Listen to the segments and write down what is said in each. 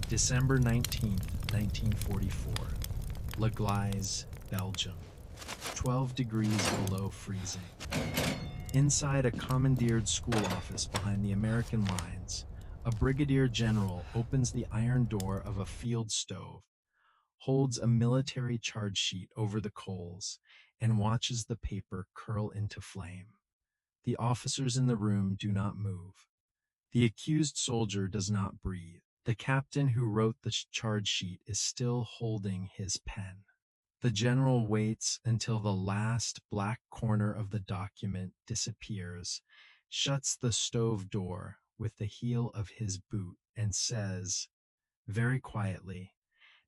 December 19th, 1944. L'Église, Belgium. 12 degrees below freezing. Inside a commandeered school office behind the American lines, a brigadier general opens the iron door of a field stove, holds a military charge sheet over the coals, and watches the paper curl into flame. The officers in the room do not move. The accused soldier does not breathe. The captain who wrote the charge sheet is still holding his pen. The general waits until the last black corner of the document disappears, shuts the stove door with the heel of his boot, and says, very quietly,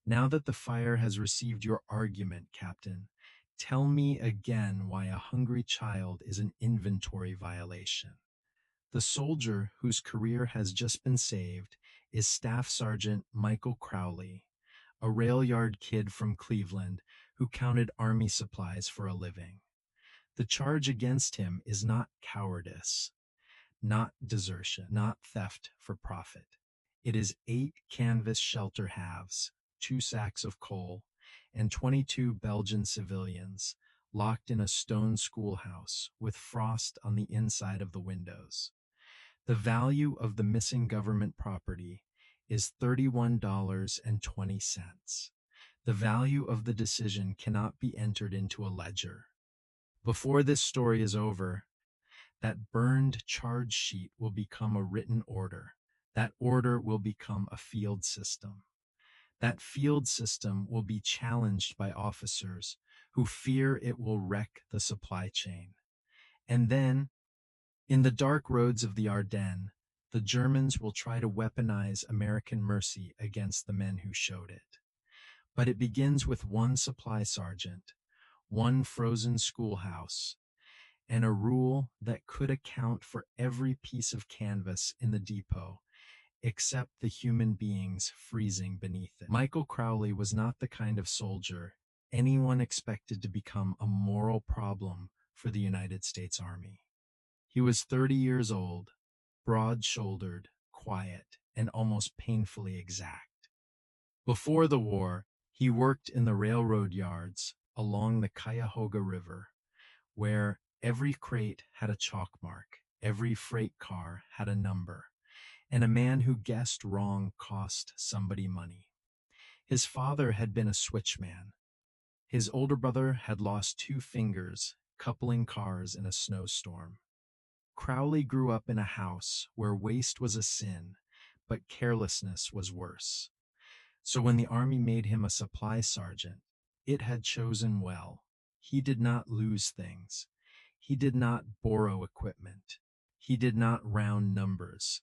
"Now that the fire has received your argument, Captain, tell me again why a hungry child is an inventory violation." The soldier whose career has just been saved is Staff Sergeant Michael Crowley, a rail yard kid from Cleveland who counted army supplies for a living. The charge against him is not cowardice, not desertion, not theft for profit. It is 8 canvas shelter halves, 2 sacks of coal, and 22 Belgian civilians locked in a stone schoolhouse with frost on the inside of the windows. The value of the missing government property is $31.20. The value of the decision cannot be entered into a ledger. Before this story is over, that burned charge sheet will become a written order. That order will become a field system. That field system will be challenged by officers who fear it will wreck the supply chain. And then, in the dark roads of the Ardennes, the Germans will try to weaponize American mercy against the men who showed it. But it begins with one supply sergeant, one frozen schoolhouse, and a rule that could account for every piece of canvas in the depot, except the human beings freezing beneath it. Michael Crowley was not the kind of soldier anyone expected to become a moral problem for the United States Army. He was 30 years old, broad-shouldered, quiet, and almost painfully exact. Before the war, he worked in the railroad yards along the Cuyahoga River, where every crate had a chalk mark, every freight car had a number, and a man who guessed wrong cost somebody money. His father had been a switchman. His older brother had lost 2 fingers coupling cars in a snowstorm. Crowley grew up in a house where waste was a sin, but carelessness was worse. So when the Army made him a supply sergeant, it had chosen well. He did not lose things. He did not borrow equipment. He did not round numbers,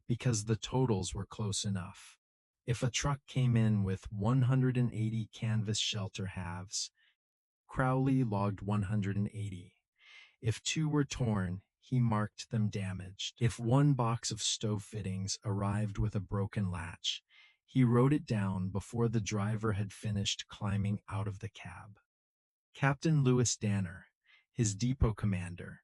because the totals were close enough. If a truck came in with 180 canvas shelter halves, Crowley logged 180. If 2 were torn, he marked them damaged. If 1 box of stove fittings arrived with a broken latch, he wrote it down before the driver had finished climbing out of the cab. Captain Louis Danner, his depot commander,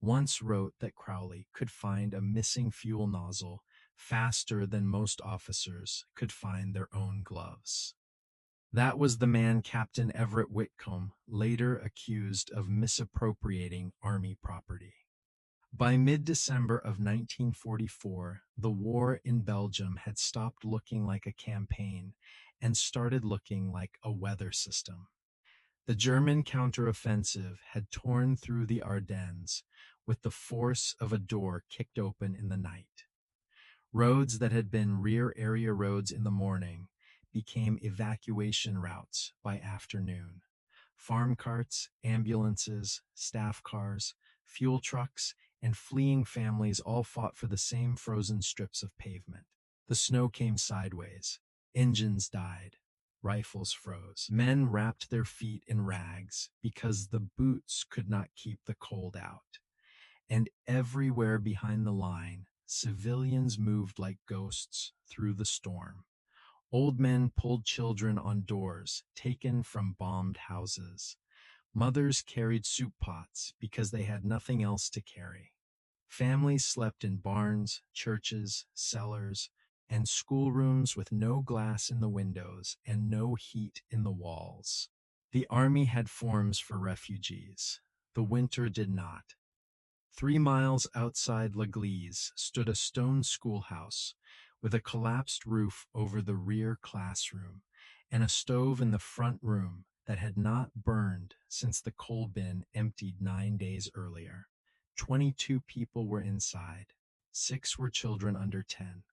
once wrote that Crowley could find a missing fuel nozzle faster than most officers could find their own gloves. That was the man Captain Everett Whitcomb later accused of misappropriating Army property. By mid-December of 1944, the war in Belgium had stopped looking like a campaign and started looking like a weather system. The German counteroffensive had torn through the Ardennes with the force of a door kicked open in the night. Roads that had been rear area roads in the morning became evacuation routes by afternoon. Farm carts, ambulances, staff cars, fuel trucks, and fleeing families all fought for the same frozen strips of pavement. The snow came sideways. Engines died. Rifles froze. Men wrapped their feet in rags because the boots could not keep the cold out. And everywhere behind the line, civilians moved like ghosts through the storm. Old men pulled children on doors taken from bombed houses. Mothers carried soup pots because they had nothing else to carry. Families slept in barns, churches, cellars, and schoolrooms with no glass in the windows and no heat in the walls. The army had forms for refugees. The winter did not. 3 miles outside L'Église stood a stone schoolhouse with a collapsed roof over the rear classroom and a stove in the front room that had not burned since the coal bin emptied 9 days earlier. 22 people were inside. 6 were children under 10.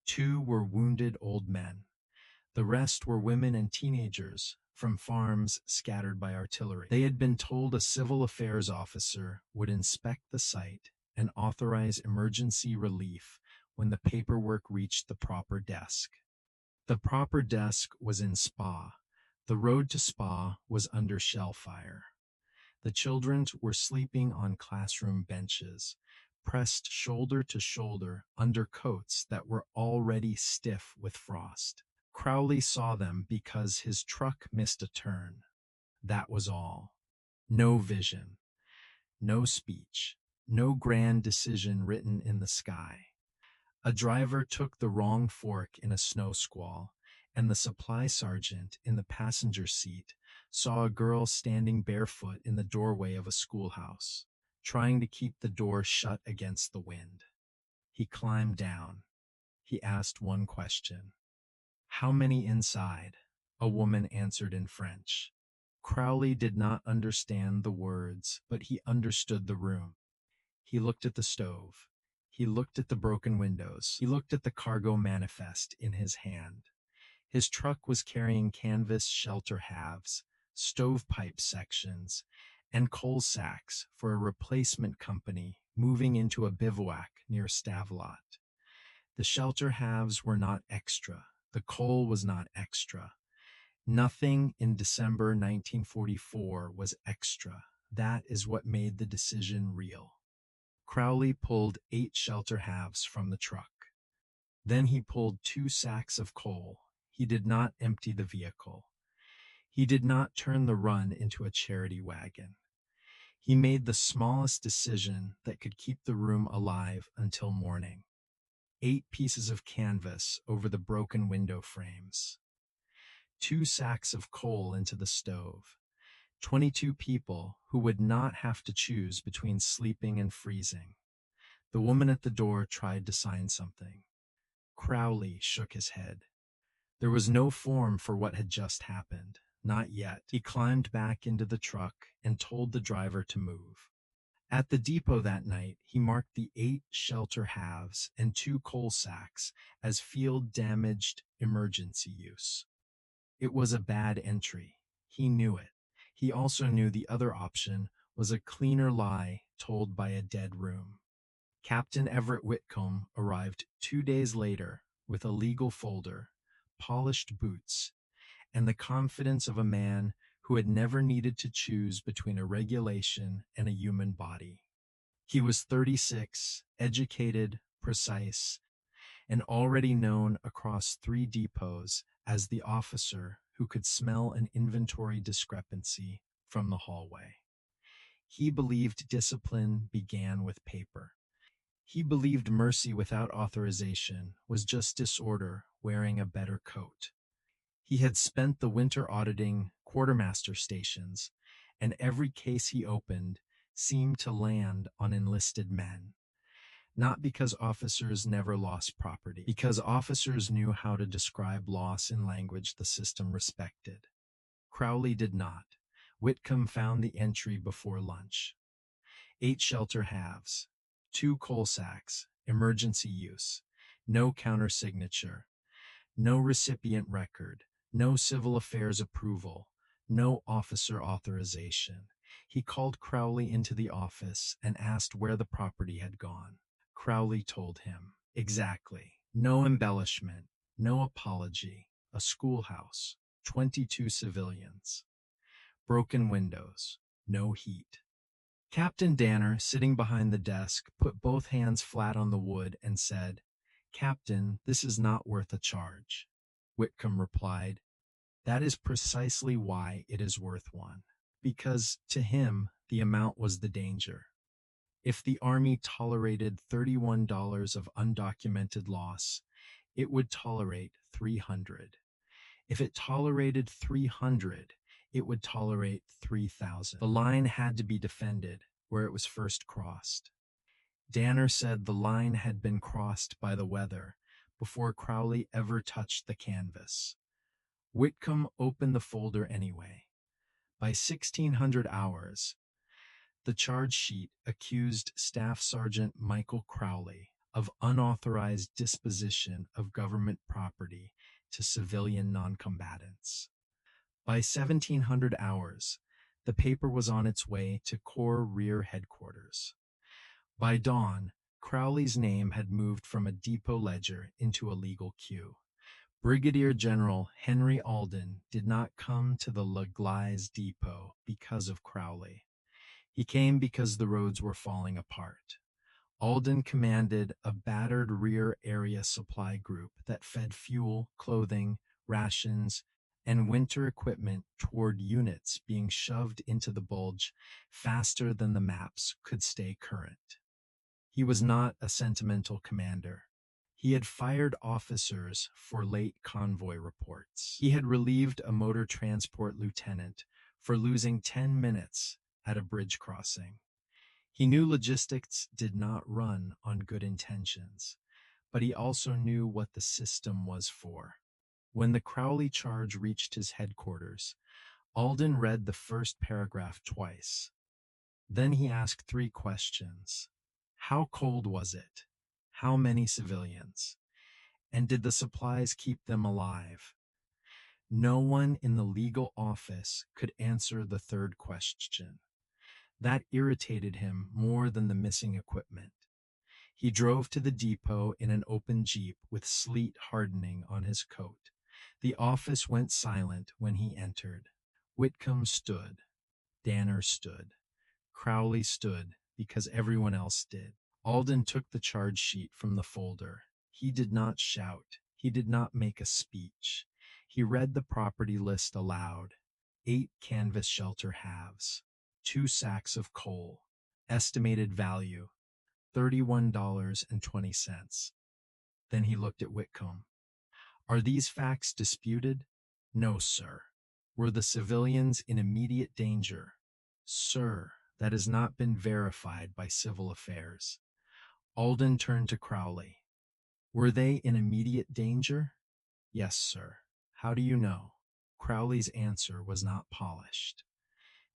2 were wounded old men. The rest were women and teenagers from farms scattered by artillery. They had been told a civil affairs officer would inspect the site and authorize emergency relief when the paperwork reached the proper desk. The proper desk was in Spa. The road to Spa was under shell fire. The children were sleeping on classroom benches, pressed shoulder to shoulder under coats that were already stiff with frost. Crowley saw them because his truck missed a turn. That was all. No vision, no speech, no grand decision written in the sky. A driver took the wrong fork in a snow squall, and the supply sergeant in the passenger seat saw a girl standing barefoot in the doorway of a schoolhouse, trying to keep the door shut against the wind. He climbed down. He asked one question. "How many inside?" A woman answered in French. Crowley did not understand the words, but he understood the room. He looked at the stove. He looked at the broken windows. He looked at the cargo manifest in his hand. His truck was carrying canvas shelter halves, stovepipe sections, and coal sacks for a replacement company moving into a bivouac near Stavelot. The shelter halves were not extra. The coal was not extra. Nothing in December 1944 was extra. That is what made the decision real. Crowley pulled 8 shelter halves from the truck. Then he pulled 2 sacks of coal. He did not empty the vehicle. He did not turn the run into a charity wagon. He made the smallest decision that could keep the room alive until morning. 8 pieces of canvas over the broken window frames. 2 sacks of coal into the stove. 22 people who would not have to choose between sleeping and freezing. The woman at the door tried to sign something. Crowley shook his head. There was no form for what had just happened. Not yet. He climbed back into the truck and told the driver to move. At the depot that night, he marked the 8 shelter halves and 2 coal sacks as field-damaged emergency use. It was a bad entry. He knew it. He also knew the other option was a cleaner lie told by a dead room. Captain Everett Whitcomb arrived 2 days later with a legal folder, polished boots, and the confidence of a man who had never needed to choose between a regulation and a human body. He was 36, educated, precise, and already known across 3 depots as the officer who could smell an inventory discrepancy from the hallway. He believed discipline began with paper. He believed mercy without authorization was just disorder wearing a better coat. He had spent the winter auditing quartermaster stations, and every case he opened seemed to land on enlisted men. Not because officers never lost property, because officers knew how to describe loss in language the system respected. Crowley did not. Whitcomb found the entry before lunch. 8 shelter halves, 2 coal sacks, emergency use, no countersignature, no recipient record, no civil affairs approval, no officer authorization. He called Crowley into the office and asked where the property had gone. Crowley told him. Exactly. No embellishment, no apology. A schoolhouse, 22 civilians. Broken windows, no heat. Captain Danner, sitting behind the desk, put both hands flat on the wood and said, "Captain, this is not worth a charge." Whitcomb replied, "That is precisely why it is worth one." Because, to him, the amount was the danger. If the Army tolerated $31 of undocumented loss, It would tolerate 300. If it tolerated 300, it would tolerate 3,000. The line had to be defended where it was first crossed. Danner said the line had been crossed by the weather before Crowley ever touched the canvas. Whitcomb opened the folder anyway. By 1600 hours, the charge sheet accused Staff Sergeant Michael Crowley of unauthorized disposition of government property to civilian noncombatants. By 1700 hours, the paper was on its way to Corps Rear Headquarters. By dawn, Crowley's name had moved from a depot ledger into a legal queue. Brigadier General Henry Alden did not come to the L'Église depot because of Crowley. He came because the roads were falling apart. Alden commanded a battered rear area supply group that fed fuel, clothing, rations, and winter equipment toward units being shoved into the Bulge faster than the maps could stay current. He was not a sentimental commander. He had fired officers for late convoy reports. He had relieved a motor transport lieutenant for losing 10 minutes at a bridge crossing. He knew logistics did not run on good intentions, but he also knew what the system was for. When the Crowley charge reached his headquarters, Alden read the first paragraph twice. Then he asked 3 questions. How cold was it? How many civilians? And did the supplies keep them alive? No one in the legal office could answer the 3rd question. That irritated him more than the missing equipment. He drove to the depot in an open jeep with sleet hardening on his coat. The office went silent when he entered. Whitcomb stood. Danner stood. Crowley stood because everyone else did. Alden took the charge sheet from the folder. He did not shout. He did not make a speech. He read the property list aloud. 8 canvas shelter halves. 2 sacks of coal. Estimated value, $31.20. Then he looked at Whitcomb. Are these facts disputed? No, sir. Were the civilians in immediate danger? Sir, that has not been verified by civil affairs. Alden turned to Crowley. Were they in immediate danger? Yes, sir. How do you know? Crowley's answer was not polished.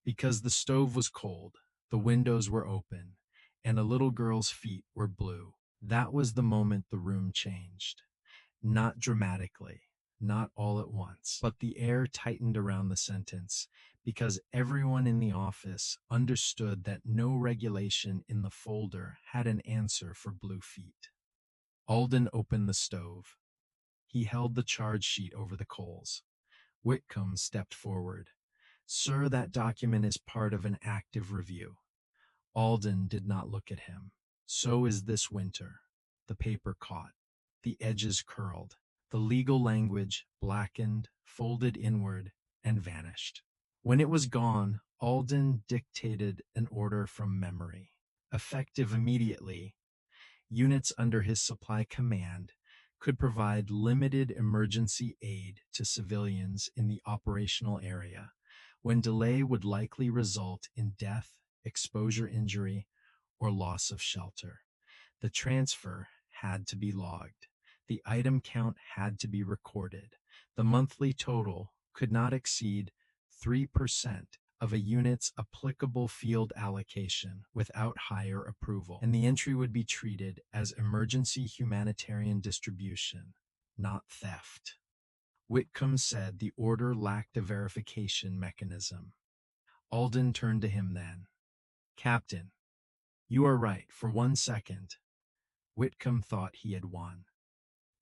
Because the stove was cold, the windows were open, and a little girl's feet were blue. That was the moment the room changed. Not dramatically, not all at once, but the air tightened around the sentence, because everyone in the office understood that no regulation in the folder had an answer for blue feet. Alden opened the stove. He held the charge sheet over the coals. Whitcomb stepped forward. Sir, that document is part of an active review. Alden did not look at him. So is this winter. The paper caught. The edges curled. The legal language blackened, folded inward, and vanished. When it was gone, Alden dictated an order from memory. Effective immediately, units under his supply command could provide limited emergency aid to civilians in the operational area, when delay would likely result in death, exposure injury, or loss of shelter. The transfer had to be logged. The item count had to be recorded. The monthly total could not exceed 3% of a unit's applicable field allocation without higher approval, and the entry would be treated as emergency humanitarian distribution, not theft. Whitcomb said the order lacked a verification mechanism. Alden turned to him then. Captain, you are right for 1 second. Whitcomb thought he had won.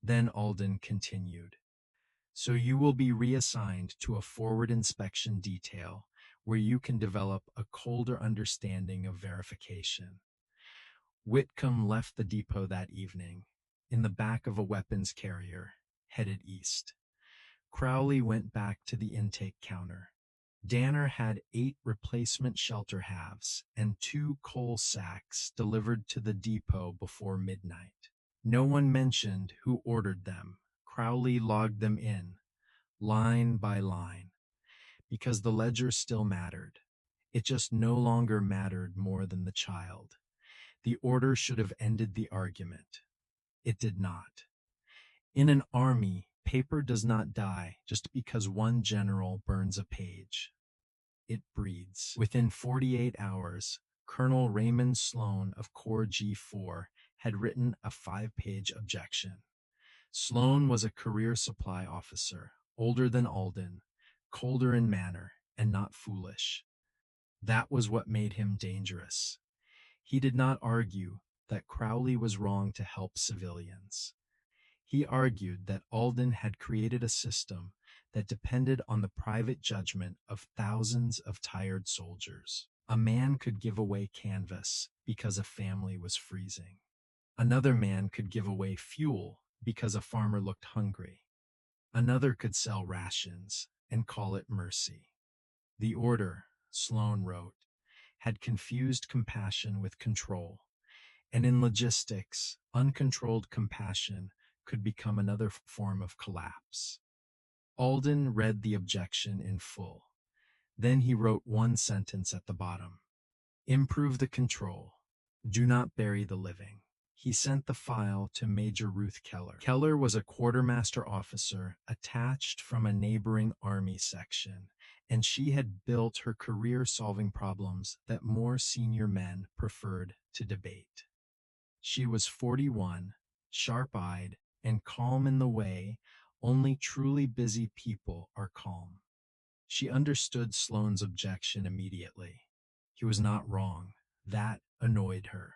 Then Alden continued. So you will be reassigned to a forward inspection detail where you can develop a colder understanding of verification. Whitcomb left the depot that evening, in the back of a weapons carrier, headed east. Crowley went back to the intake counter. Danner had 8 replacement shelter halves and 2 coal sacks delivered to the depot before midnight. No one mentioned who ordered them. Crowley logged them in, line by line, because the ledger still mattered. It just no longer mattered more than the child. The order should have ended the argument. It did not. In an army, paper does not die just because one general burns a page. It breeds. Within 48 hours, Colonel Raymond Sloan of Corps G4 had written a 5-page objection. Sloan was a career supply officer, older than Alden, colder in manner, and not foolish. That was what made him dangerous. He did not argue that Crowley was wrong to help civilians. He argued that Alden had created a system that depended on the private judgment of thousands of tired soldiers. A man could give away canvas because a family was freezing. Another man could give away fuel because a farmer looked hungry. Another could sell rations and call it mercy. The order, Sloan wrote, had confused compassion with control, and in logistics, uncontrolled compassion could become another form of collapse. Alden read the objection in full. Then he wrote one sentence at the bottom. Improve the control. Do not bury the living. He sent the file to Major Ruth Keller. Keller was a quartermaster officer attached from a neighboring army section, and she had built her career solving problems that more senior men preferred to debate. She was 41, sharp-eyed, and calm in the way only truly busy people are calm. She understood Sloane's objection immediately. He was not wrong. That annoyed her.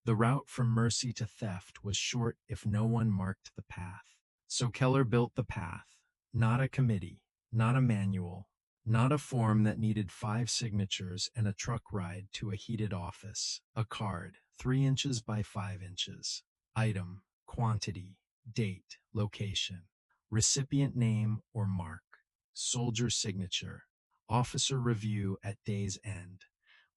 The route from mercy to theft was short if no one marked the path. So Keller built the path, not a committee, not a manual, not a form that needed 5 signatures and a truck ride to a heated office. A card, 3 inches by 5 inches. Item, quantity, date, location, recipient name or mark, soldier signature, officer review at day's end,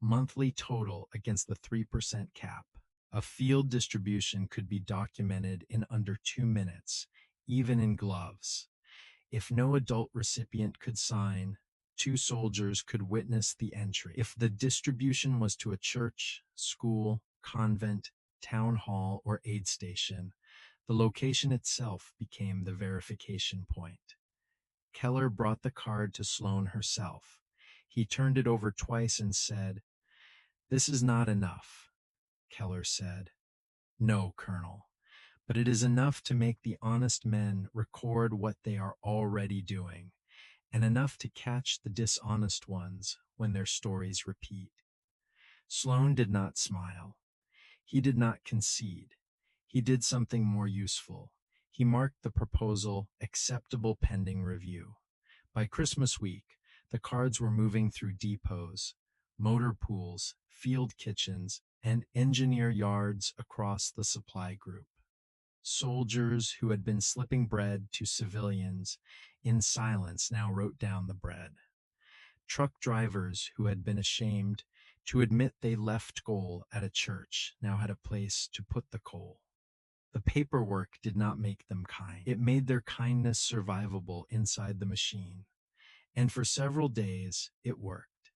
monthly total against the 3% cap. A field distribution could be documented in under 2 minutes, even in gloves. If no adult recipient could sign, 2 soldiers could witness the entry. If the distribution was to a church, school, convent, town hall, or aid station, the location itself became the verification point. Keller brought the card to Sloan herself. He turned it over twice and said, "This is not enough." Keller said, "No, Colonel, but it is enough to make the honest men record what they are already doing, and enough to catch the dishonest ones when their stories repeat." Sloan did not smile. He did not concede. He did something more useful. He marked the proposal acceptable pending review. By Christmas week, the cards were moving through depots, motor pools, field kitchens, and engineer yards across the supply group. Soldiers who had been slipping bread to civilians in silence now wrote down the bread. Truck drivers who had been ashamed to admit they left coal at a church now had a place to put the coal. The paperwork did not make them kind. It made their kindness survivable inside the machine. And for several days, it worked.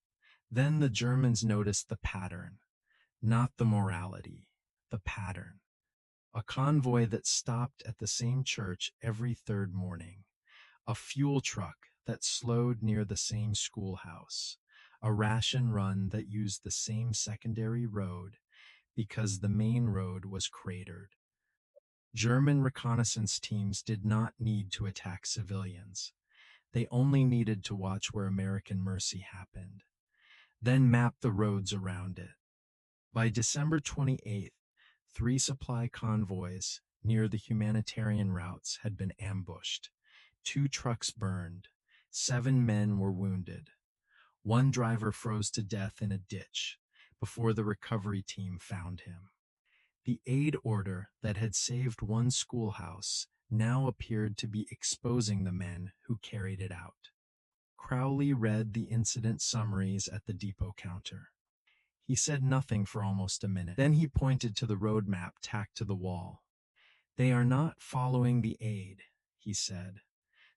Then the Germans noticed the pattern, not the morality, the pattern. A convoy that stopped at the same church every 3rd morning. A fuel truck that slowed near the same schoolhouse. A ration run that used the same secondary road because the main road was cratered. German reconnaissance teams did not need to attack civilians. They only needed to watch where American mercy happened, then map the roads around it. By December 28th, 3 supply convoys near the humanitarian routes had been ambushed. 2 trucks burned. 7 men were wounded. 1 driver froze to death in a ditch before the recovery team found him. The aid order that had saved 1 schoolhouse now appeared to be exposing the men who carried it out. Crowley read the incident summaries at the depot counter. He said nothing for almost a minute. Then he pointed to the road map tacked to the wall. "They are not following the aid," he said.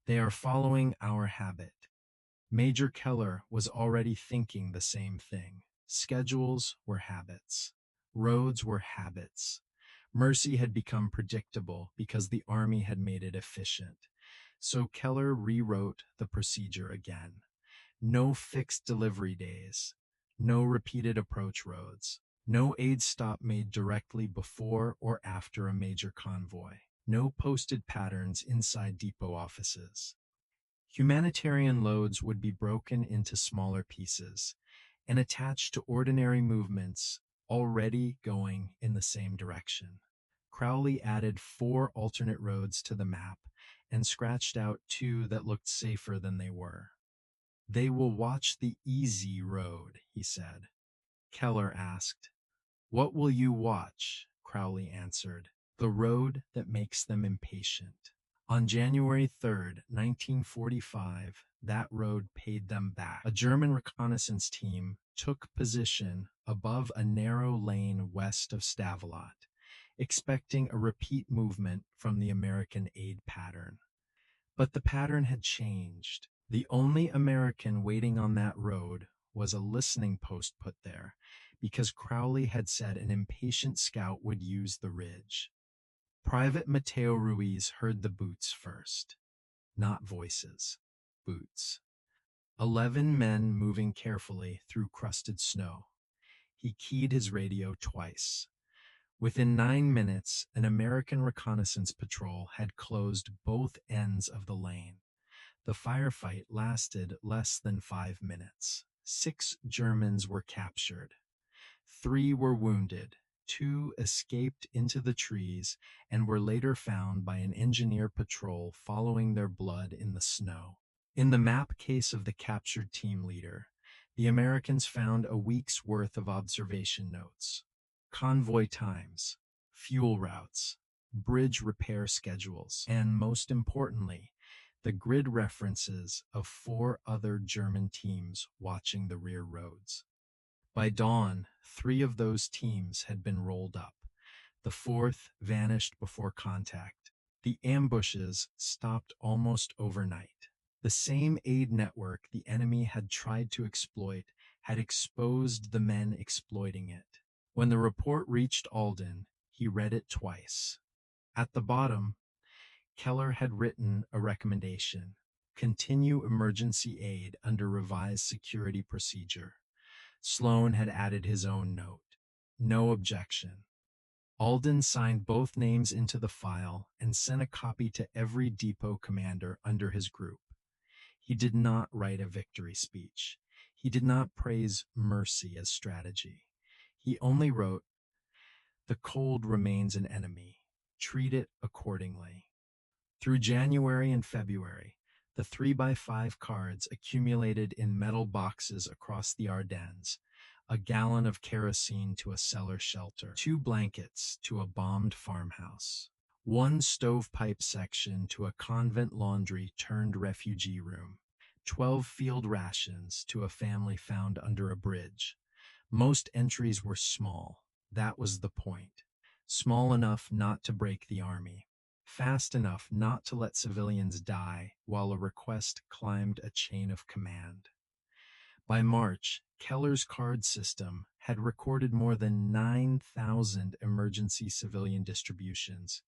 "They are following our habit." Major Keller was already thinking the same thing. Schedules were habits. Roads were habits. Mercy had become predictable because the army had made it efficient. So Keller rewrote the procedure again. No fixed delivery days. No repeated approach roads. No aid stop made directly before or after a major convoy. No posted patterns inside depot offices. Humanitarian loads would be broken into smaller pieces and attached to ordinary movements already going in the same direction. Crowley added 4 alternate roads to the map and scratched out 2 that looked safer than they were. "They will watch the easy road," he said. Keller asked. "What will you watch?" Crowley answered. "The road that makes them impatient." On January 3rd, 1945, that road paid them back. A German reconnaissance team took position above a narrow lane west of Stavelot, expecting a repeat movement from the American aid pattern. But the pattern had changed. The only American waiting on that road was a listening post put there, because Crowley had said an impatient scout would use the ridge. Private Mateo Ruiz heard the boots first. Not voices. Boots. 11 men moving carefully through crusted snow. He keyed his radio twice. Within 9 minutes, an American reconnaissance patrol had closed both ends of the lane. The firefight lasted less than 5 minutes. 6 Germans were captured. 3 were wounded. 2 escaped into the trees and were later found by an engineer patrol following their blood in the snow. In the map case of the captured team leader, the Americans found a week's worth of observation notes, convoy times, fuel routes, bridge repair schedules, and most importantly, the grid references of 4 other German teams watching the rear roads. By dawn, 3 of those teams had been rolled up. The 4th vanished before contact. The ambushes stopped almost overnight. The same aid network the enemy had tried to exploit had exposed the men exploiting it. When the report reached Ardennes, he read it twice. At the bottom, Keller had written a recommendation: continue emergency aid under revised security procedure. Sloan had added his own note. No objection. Alden signed both names into the file and sent a copy to every depot commander under his group. He did not write a victory speech. He did not praise mercy as strategy. He only wrote, "The cold remains an enemy. Treat it accordingly." Through January and February, the 3x5 cards accumulated in metal boxes across the Ardennes, a gallon of kerosene to a cellar shelter, 2 blankets to a bombed farmhouse, 1 stovepipe section to a convent laundry turned refugee room, 12 field rations to a family found under a bridge. Most entries were small. That was the point. Small enough not to break the army. Fast enough not to let civilians die while a request climbed a chain of command. By March, Keller's card system had recorded more than 9,000 emergency civilian distributions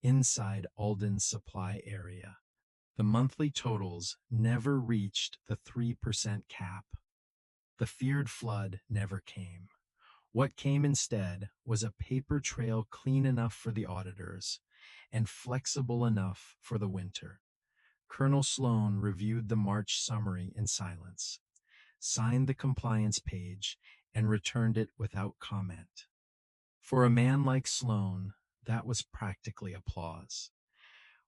inside Alden's supply area. The monthly totals never reached the 3% cap. The feared flood never came. What came instead was a paper trail clean enough for the auditors and flexible enough for the winter. Colonel Sloan reviewed the March summary in silence, signed the compliance page, and returned it without comment. For a man like Sloan, that was practically applause.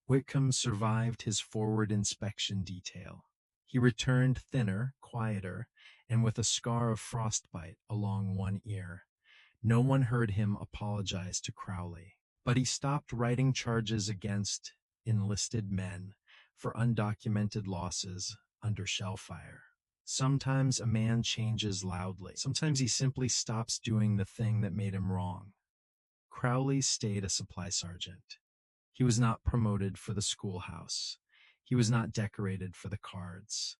Whitcomb survived his forward inspection detail. He returned thinner, quieter, and with a scar of frostbite along one ear. No one heard him apologize to Crowley, but he stopped writing charges against enlisted men for undocumented losses under shell fire. Sometimes a man changes loudly. Sometimes he simply stops doing the thing that made him wrong. Crowley stayed a supply sergeant. He was not promoted for the schoolhouse. He was not decorated for the cards.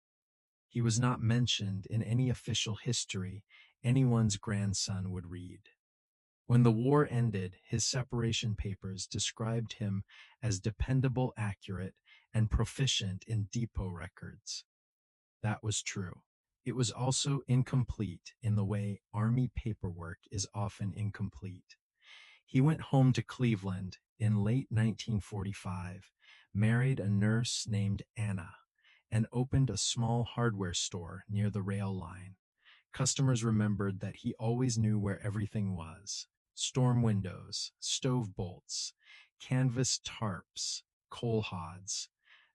He was not mentioned in any official history anyone's grandson would read. When the war ended, his separation papers described him as dependable, accurate, and proficient in depot records. That was true. It was also incomplete in the way Army paperwork is often incomplete. He went home to Cleveland in late 1945, married a nurse named Anna, and opened a small hardware store near the rail line. Customers remembered that he always knew where everything was: storm windows, stove bolts, canvas tarps, coal hods.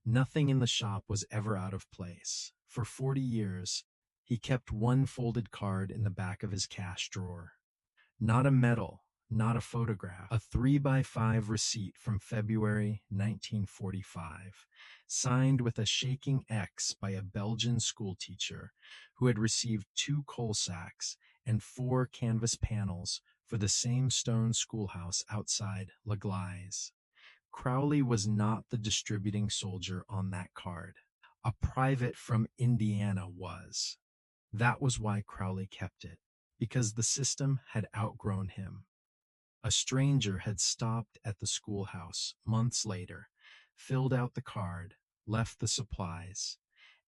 Nothing in the shop was ever out of place. For 40 years, he kept one folded card in the back of his cash drawer. Not a medal, not a photograph, a 3x5 receipt from February 1945, signed with a shaking X by a Belgian schoolteacher who had received 2 coal sacks and 4 canvas panels for the same stone schoolhouse outside L'Église. Crowley was not the distributing soldier on that card. A private from Indiana was. That was why Crowley kept it, because the system had outgrown him. A stranger had stopped at the schoolhouse months later, filled out the card, left the supplies,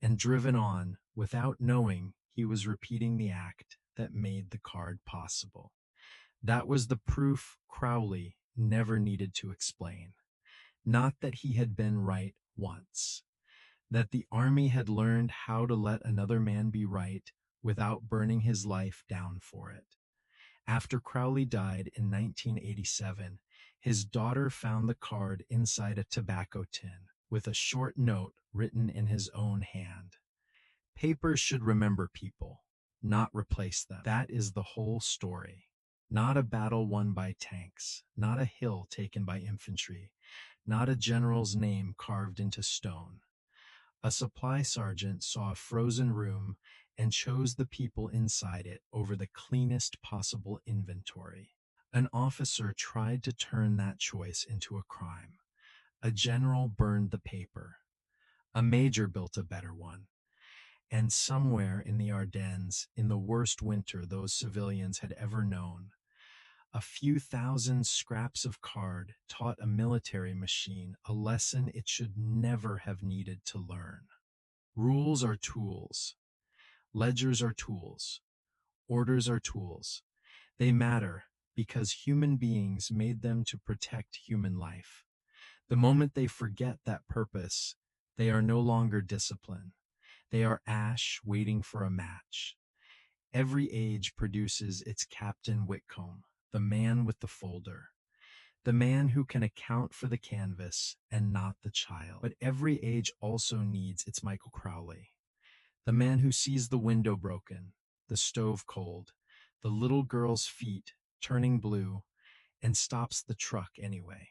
and driven on without knowing he was repeating the act that made the card possible. That was the proof Crowley never needed to explain. Not that he had been right once, that the Army had learned how to let another man be right without burning his life down for it. After Crowley died in 1987, his daughter found the card inside a tobacco tin with a short note written in his own hand. Paper should remember people, not replace them. That is the whole story. Not a battle won by tanks, not a hill taken by infantry, not a general's name carved into stone. A supply sergeant saw a frozen room and chose the people inside it over the cleanest possible inventory. An officer tried to turn that choice into a crime. A general burned the paper. A major built a better one. And somewhere in the Ardennes, in the worst winter those civilians had ever known, a few thousand scraps of card taught a military machine a lesson it should never have needed to learn. Rules are tools. Ledgers are tools. Orders are tools. They matter because human beings made them to protect human life. The moment they forget that purpose, they are no longer discipline. They are ash waiting for a match. Every age produces its Captain Whitcomb, the man with the folder, the man who can account for the canvas and not the child. But every age also needs its Michael Crowley, the man who sees the window broken, the stove cold, the little girl's feet turning blue, and stops the truck anyway.